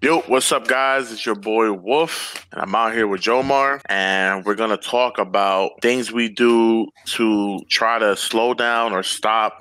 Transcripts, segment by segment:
Yo, what's up, guys? It's your boy Wolf, and I'm out here with Jomar, and we're gonna talk about things we do to try to slow down or stop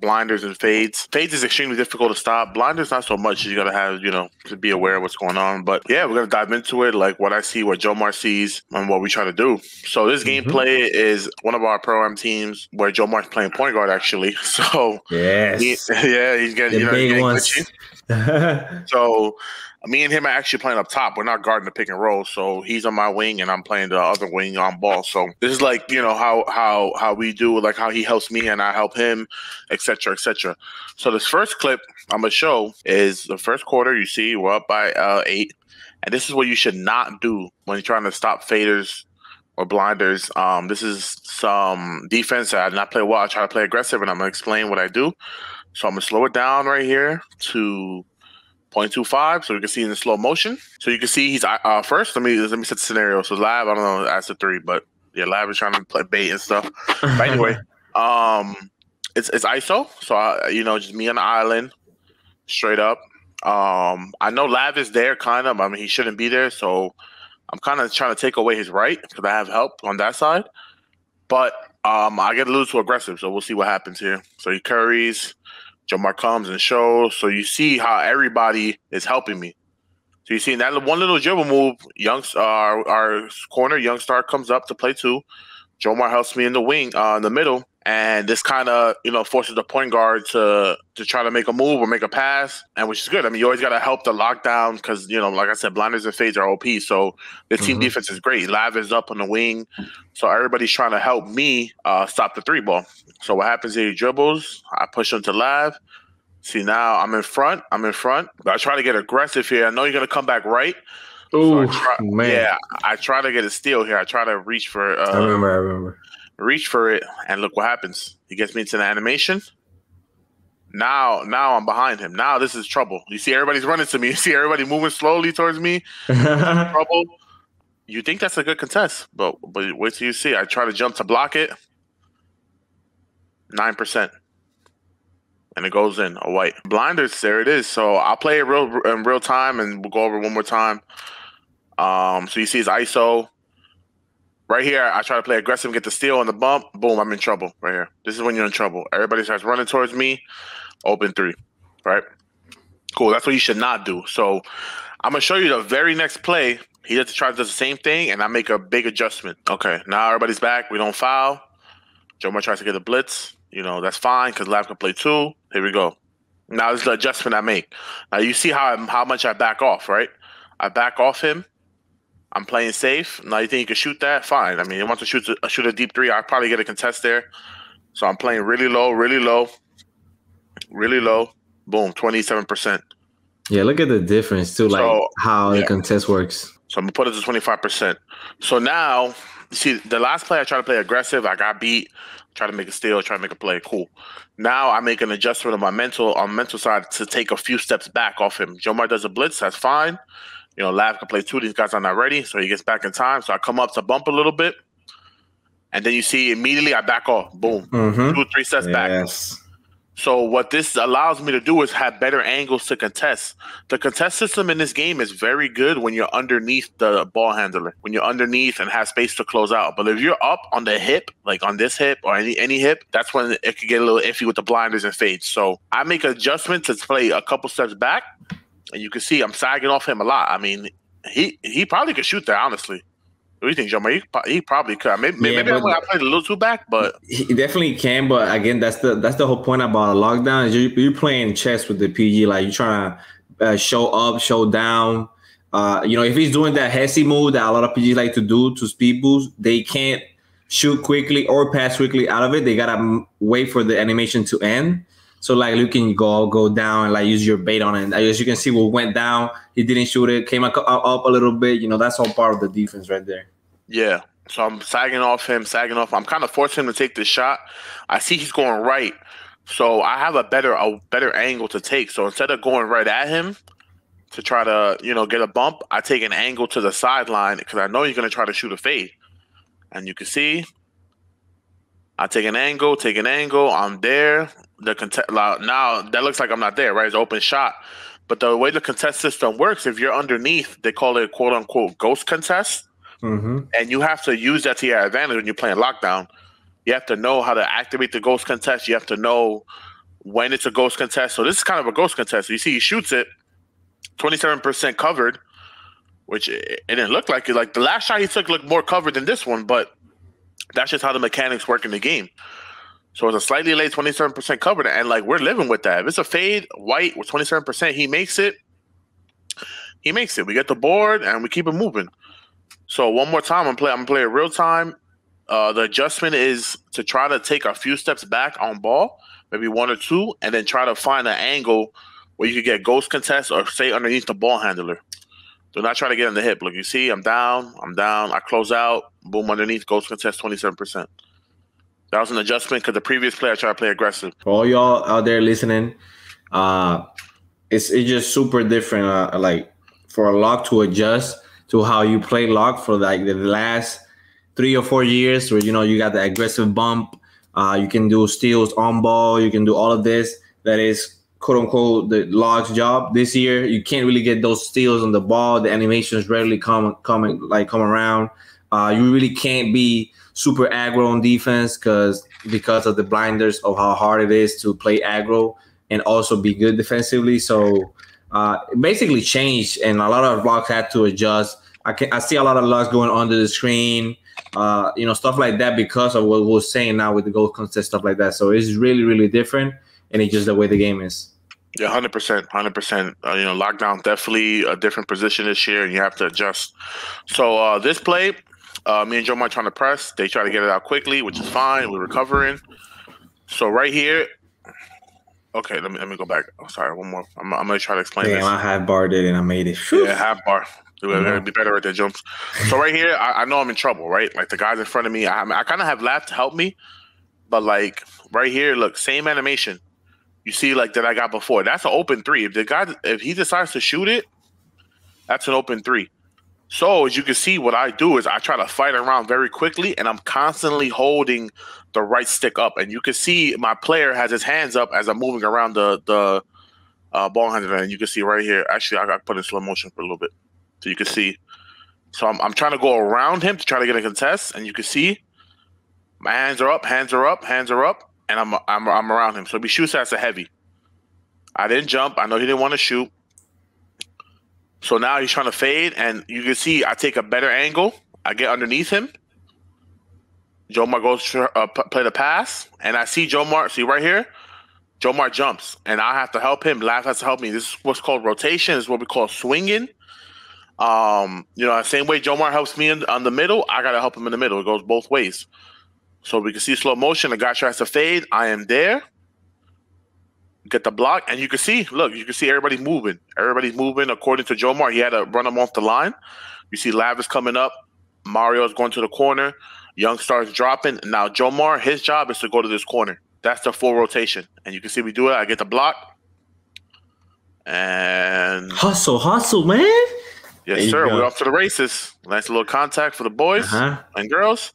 blinders and fades. Fades is extremely difficult to stop. Blinders not so much. You gotta have, to be aware of what's going on. But yeah, we're gonna dive into it, like what I see, what Jomar sees, and what we try to do. So this hmm gameplay is one of our pro am teams where Jomar's playing point guard actually. So Yes, yeah, he's getting, the he's big getting glitchy. ones. hmm So me and him are actually playing up top. We're not guarding the pick and roll. So he's on my wing and I'm playing the other wing on ball. So this is like, how we do, like how he helps me and I help him, etc. etc. So this first clip I'm gonna show is the first quarter. You see we're up by 8. And this is what you should not do when you're trying to stop faders or blinders. This is some defense that I did not play well. I try to play aggressive and I'm gonna explain what I do. So I'm gonna slow it down right here to 0.25, so we can see in the slow motion. So you can see he's first. Let me set the scenario. So Lab, I don't know, that's a 3, but yeah, Lab is trying to play bait and stuff. But anyway, um, it's ISO. So just me on the island, straight up. I know Lab is there, kind of. I mean, he shouldn't be there, so I'm kind of trying to take away his right because I have help on that side. But I get a little too aggressive, so we'll see what happens here. So he curries. Jomar comes and shows. So you see how everybody is helping me. So you see in that one little dribble move, our corner, Young Star comes up to play 2. Jomar helps me in the wing, in the middle. And this kind of, forces the point guard to try to make a move or make a pass, and which is good. I mean, you always got to help the lockdown because, like I said, blinders and fades are OP. So this team defense is great. Lav is up on the wing. So everybody's trying to help me stop the 3 ball. So what happens here, he dribbles. I push him to Lav. See, now I'm in front. But I try to get aggressive here. I know you're going to come back right. So Oh man, I try to get a steal here. I try to reach for I remember. it, and look what happens. He gets me into the animation. Now I'm behind him. Now this is trouble. You see everybody's running to me. You see everybody moving slowly towards me. Trouble. You think that's a good contest, but wait till you see. I try to jump to block it. 9%. And it goes in a white. Blinders, there it is. So I'll play it in real time and we'll go over it one more time. So you see his ISO. Right here, I try to play aggressive, get the steal on the bump. Boom, I'm in trouble right here. This is when you're in trouble. Everybody starts running towards me. Open 3. Right? Cool. That's what you should not do. So I'm going to show you the very next play. He just tries to do the same thing, and I make a big adjustment. Okay, now everybody's back. We don't foul. Jomar tries to get a blitz. That's fine because Lab can play 2. Here we go. Now this is the adjustment I make. Now you see how much I back off, right? I back off him. I'm playing safe. Now you think you can shoot that? Fine. I mean, he wants to shoot a deep 3. I'll probably get a contest there. So I'm playing really low, really low, really low. Boom, 27%. Yeah, look at the difference too, like So how the yeah. contest works. So I'm gonna put it to 25%. So now, you see, the last play I tried to play aggressive. I got beat. Try to make a steal. Try to make a play. Cool. Now I make an adjustment on my mental side to take a few steps back off him. Jomar does a blitz. That's fine. Lav can play 2. These guys are not ready, so he gets back in time. So I come up to bump a little bit, and then you see immediately I back off. Boom. 2 or 3 steps back. Yes. So what this allows me to do is have better angles to contest. The contest system in this game is very good when you're underneath the ball handler, when you're underneath and have space to close out. But if you're up on the hip, like on this hip or any hip, that's when it could get a little iffy with the blinders and fades. So I make adjustments to play a couple steps back, and you can see I'm sagging off him a lot. I mean, he probably could shoot that, honestly. What do you think, Jomar? He probably could. Maybe I played a little too back, but he definitely can. But again, that's the whole point about a lockdown. Is you're playing chess with the PG. Like you're trying to show up, show down. If he's doing that Hesse move that a lot of PGs like to do to speed boost, they can't shoot quickly or pass quickly out of it. They gotta wait for the animation to end. So like you can go down and like use your bait on it. As you can see, what went down, he didn't shoot it, came up a little bit. That's all part of the defense right there. Yeah. So I'm sagging off him. I'm kind of forcing him to take this shot. I see he's going right. So I have a better angle to take. So instead of going right at him to try to, get a bump, I take an angle to the sideline because I know he's going to try to shoot a fade. And you can see I take an angle. I'm there. Now that looks like I'm not there, right? It's an open shot. But the way the contest system works, if you're underneath, they call it quote unquote ghost contest. And you have to use that to your advantage when you're playing lockdown. You have to know how to activate the ghost contest. You have to know when it's a ghost contest. So this is kind of a ghost contest. You see, he shoots it, 27% covered, which it didn't look like it. Like the last shot he took looked more covered than this one, but that's just how the mechanics work in the game. So it's a slightly late 27% covered, and like we're living with that. If it's a fade white with 27%, he makes it. He makes it. We get the board and we keep it moving. So one more time, I'm gonna play it real time. The adjustment is to try to take a few steps back on ball, maybe one or two, and then try to find an angle where you could get ghost contest or stay underneath the ball handler. Do not try to get in the hip. Look, you see, I'm down. I close out. Boom, underneath, ghost contest, 27%. That was an adjustment because the previous play I tried to play aggressive. For all y'all out there listening, it's just super different. Like for a lock to adjust to how you play lock for like the last 3 or 4 years, where you got the aggressive bump. You can do steals on ball. You can do all of this. That is quote unquote the lock's job. This year, you can't really get those steals on the ball. The animations rarely come around. You really can't be super aggro on defense because of the blinders of how hard it is to play aggro and also be good defensively. So it basically changed, and a lot of locks had to adjust. I see a lot of locks going under the screen, stuff like that because of what we're saying now with the goal contest, stuff like that. So it's really, really different, and it's just the way the game is. Yeah, 100%, 100%. Lockdown definitely a different position this year, and you have to adjust. So this play, me and Jomar trying to press. They try to get it out quickly, which is fine. We're recovering. So right here, okay, let me go back. Oh, sorry, one more. I'm gonna try to explain this. I half barred it and I made it. Yeah, half bar. It'd be better at the jumps. So right here, I know I'm in trouble, right? Like the guys in front of me, I kind of have left to help me, but like right here, look, same animation. You see, like that I got before. That's an open three. If he decides to shoot it, that's an open three. So as you can see, what I do is I try to fight around very quickly, and I'm constantly holding the right stick up. And you can see my player has his hands up as I'm moving around the ball handler. And you can see right here. Actually, I got put in slow motion for a little bit, so you can see. So I'm trying to go around him to try to get a contest, and you can see my hands are up, and I'm around him. So if he shoots, that's a heavy. I didn't jump. I know he didn't want to shoot. So now he's trying to fade, and you can see I take a better angle. I get underneath him. Jomar goes to play the pass, and I see Jomar. See right here? Jomar jumps, and I have to help him. Lav has to help me. This is what's called rotation. This is what we call swinging. The same way Jomar helps me on the middle, I got to help him in the middle. It goes both ways. So we can see slow motion. The guy tries to fade. I am there. Get the block, and you can see, look, everybody moving. Everybody's moving according to Jomar. He had to run him off the line. You see Lav is coming up. Mario's going to the corner. Young starts dropping. Now Jomar, his job is to go to this corner. That's the full rotation. And you can see we do it. I get the block. And hustle, man. Yes, sir. We're off to the races. Nice little contact for the boys and girls.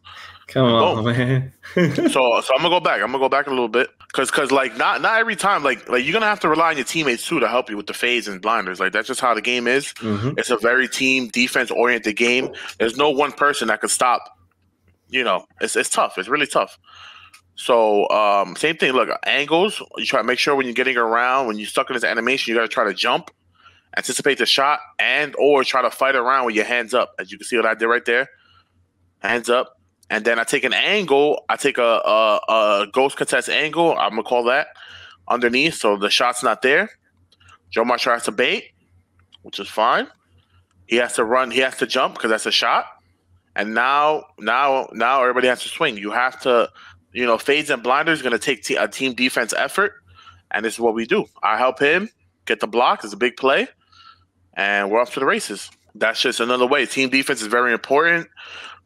Come on, man. so I'm gonna go back. I'm gonna go back a little bit because like not every time like you're gonna have to rely on your teammates too to help you with the fades and blinders. Like that's just how the game is. It's a very team defense oriented game. There's no one person that could stop. It's tough. It's really tough. So same thing. Look, angles. You try to make sure when you're getting around, when you're stuck in this animation, you gotta try to jump, anticipate the shot, or try to fight around with your hands up. As you can see what I did right there, hands up. And then I take an angle. I take a ghost contest angle. I'm going to call that underneath. So the shot's not there. Jomar tries to bait, which is fine. He has to run. He has to jump because that's a shot. And now everybody has to swing. You have to, fades and blinders is going to take a team defense effort. And this is what we do. I help him get the block. It's a big play. And we're off to the races. That's just another way. Team defense is very important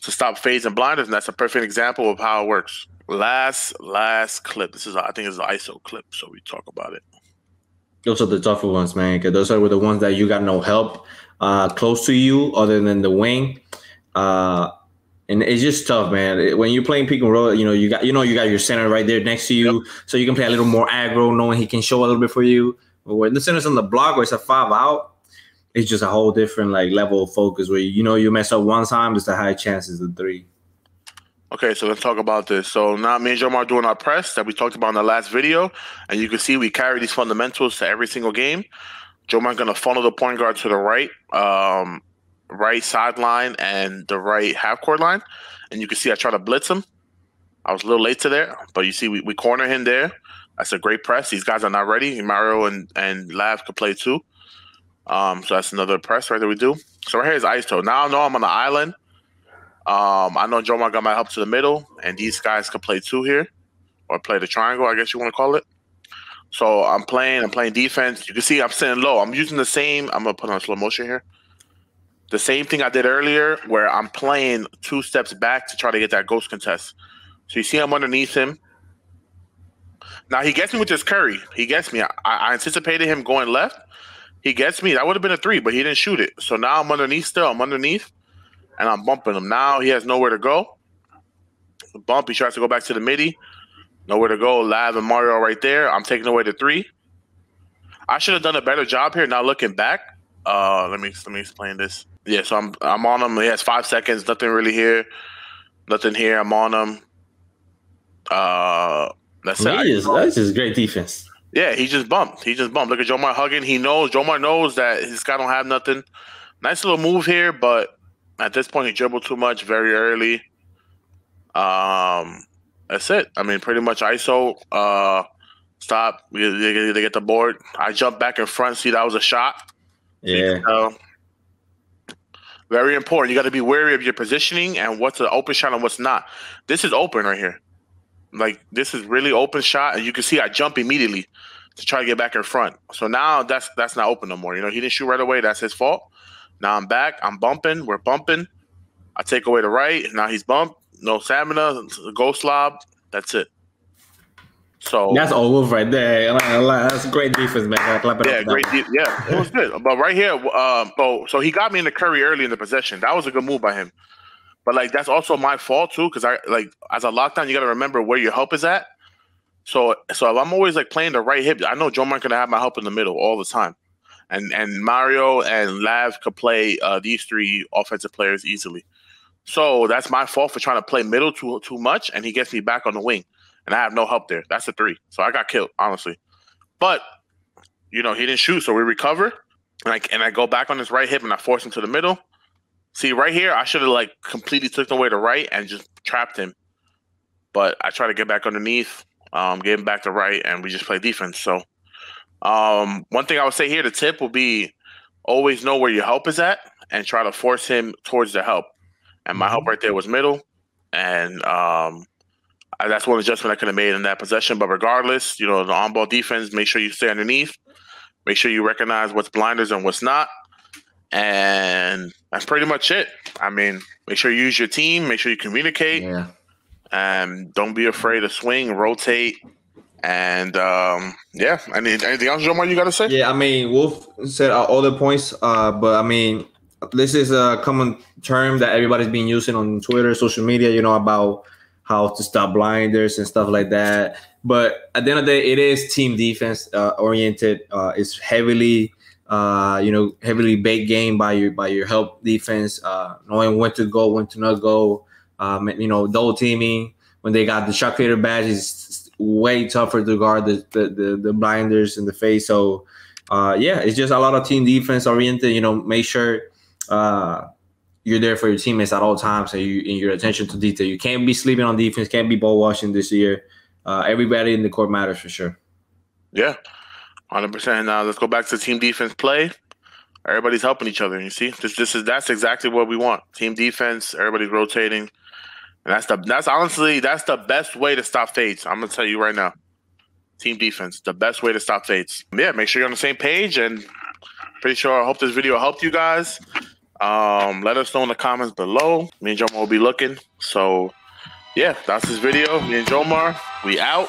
to stop fades and blinders, and that's a perfect example of how it works. Last clip. I think it's an ISO clip, so we talk about it. Those are the tougher ones, man, because those are the ones that you got no help close to you other than the wing. And it's just tough, man. When you're playing pick and roll, you got your center right there next to you, so you can play a little more aggro, knowing he can show a little bit for you. When the center's on the block where it's a 5 out, it's just a whole different like level of focus where you mess up one time, there's a high chance it's a 3. Okay, so let's talk about this. So now me and Jomar are doing our press that we talked about in the last video, and you can see we carry these fundamentals to every single game. Jomar's gonna funnel the point guard to the right, right sideline and the right half court line, and you can see I try to blitz him. I was a little late to there, but you see we corner him there. That's a great press. These guys are not ready. Mario and Lav could play too. So that's another press right that we do. So right here is ISO. Now I know I'm on the island. I know Jomar got my help to the middle, and these guys can play too here, or play the triangle, I guess you want to call it. So I'm playing defense. You can see I'm sitting low. I'm using the same. I'm gonna put on slow motion here. The same thing I did earlier, where I'm playing 2 steps back to try to get that ghost contest. So you see I'm underneath him. Now he gets me with this curry. He gets me. I anticipated him going left. He gets me. That would have been a 3, but he didn't shoot it. So now I'm underneath still. I'm underneath, and I'm bumping him. Now he has nowhere to go. Bump. He tries to go back to the midi. Nowhere to go. Lav and Mario right there. I'm taking away the 3. I should have done a better job here. Now looking back, let me explain this. Yeah, so I'm on him. He has 5 seconds. Nothing really here. Nothing here. I'm on him. That's it. That's just great defense. Yeah, he just bumped. Look at Jomar hugging. Jomar knows that his guy don't have nothing. Nice little move here, but at this point he dribbled too much very early. That's it. I mean, pretty much ISO. Stop. They get the board. I jump back in front. See, that was a shot. Yeah. Very important. You got to be wary of your positioning and what's an open shot and what's not. This is open right here. Like, this is really open shot, and you can see I jump immediately to try to get back in front. So now that's not open no more. He didn't shoot right away. That's his fault. Now I'm back. I'm bumping. We're bumping. I take away the right. Now he's bumped. No stamina. Ghost lob. That's it. So that's all right there. That's great defense, man. Yeah, great. Yeah, it was good. But right here, so he got me in the curry early in the possession. That was a good move by him. But like that's also my fault too, because as a lockdown, you got to remember where your help is at. So if I'm always like playing the right hip, I know Jomar gonna have my help in the middle all the time, and Mario and Lav could play these 3 offensive players easily. So that's my fault for trying to play middle too much, and he gets me back on the wing, and I have no help there. That's a 3. So I got killed, honestly. But he didn't shoot, so we recover, and I go back on his right hip, and I force him to the middle. See, right here, I should have like completely took away the right and just trapped him. But I try to get back underneath, get him back to right, and we just play defense. So one thing I would say here, the tip will be always know where your help is at and try to force him towards the help. And my help right there was middle. And that's one adjustment I could have made in that possession. But regardless, the on-ball defense, make sure you stay underneath. Make sure you recognize what's blinders and what's not. And that's pretty much it. I mean, make sure you use your team. Make sure you communicate. Yeah. And don't be afraid to swing, rotate. And, yeah. Anything else, Jomar, you got to say? Yeah, I mean, Wolf said all the points. But, I mean, this is a common term that everybody's been using on Twitter, social media, about how to stop blinders and stuff like that. But at the end of the day, it is team defense oriented. It's heavily baked game by your help defense, knowing when to go, when to not go. Double teaming when they got the shot creator badge is way tougher to guard the blinders in the face. So it's just a lot of team defense oriented. Make sure you're there for your teammates at all times, and your attention to detail. You can't be sleeping on defense. Can't be ball washing this year. Everybody in the court matters for sure. Yeah. 100%. Now let's go back to team defense play. Everybody's helping each other. You see, that's exactly what we want. Team defense. Everybody's rotating, and that's honestly the best way to stop fades. I'm gonna tell you right now. Team defense, the best way to stop fades. Yeah, make sure you're on the same page, and pretty sure I hope this video helped you guys. Let us know in the comments below. Me and Jomar will be looking. So yeah, that's this video. Me and Jomar, we out.